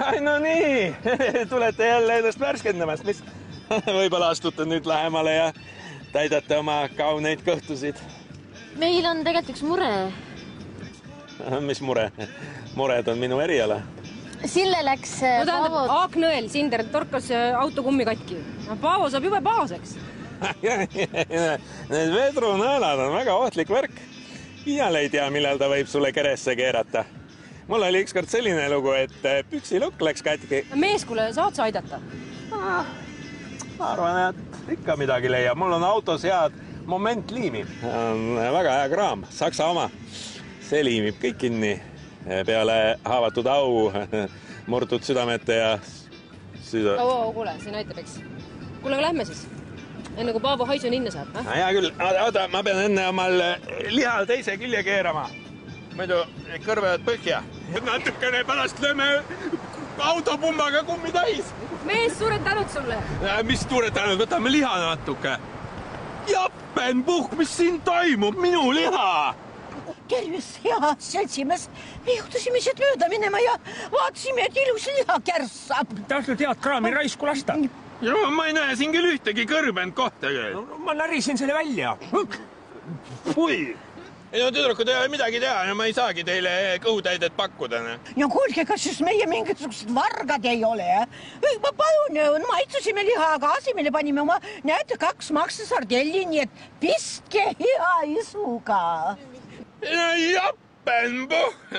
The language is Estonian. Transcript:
Ai, no nii, tulete jälle ennast värskendamast, mis võib-olla astute nüüd lähemale ja täidate oma kauneid kõhtusid. Meil on tegelikult üks mure. Mis mure? Mured on minu eriala. Sille läks Paavo... Aaknõel Sinder torkas autokummi katki. Paavo saab jube pahaseks. Need vedrunõelad on väga ohtlik värk. Iial ei tea, millal ta võib sulle keresse keerata. Mul oli ükskord selline lugu, et püksilukk läks katki. Mees, kuule, saad sa aidata? Ma arvan, et ikka midagi leiab. Mul on autos head momentliimi. On väga hea kraam, Saksa oma. See liimib kõik kinni peale haavatud au, murtud südamete ja süda... Kuule, siin aitab, eks. Kuule, lähme siis. Enne kui Paavo haisu ninna saab. Hea küll. Oota, ma pean enne omal lihal teise külje keerama. Muidu kõrvevad põhja. Natukene pärast lööme autopumbaga kummi täis. Mees, suured tänud sulle. Mis suured tänud? Võtame liha natuke. Jappenpuhk, mis siin toimub? Minu liha! Tervis, hea seltsimees. Me juhtusime siit mööda minema ja vaatasime, et ilus liha kärssab. Tahtnud head kraami raisku lasta? Ja ma ei näe siin küll ühtegi kõrbend kohta. Ma närisin selle välja. Ui! No tüdrukud ei ole midagi teha ja ma ei saagi teile kõhutäidet pakkuda. No kuulge, kas just meie mingisugused vargad ei ole? Ma palun, maitsusime liha, aga asemele panime oma, näete, 2 maksasardelli, nii et pistke hea isuga. Jappenpuhk!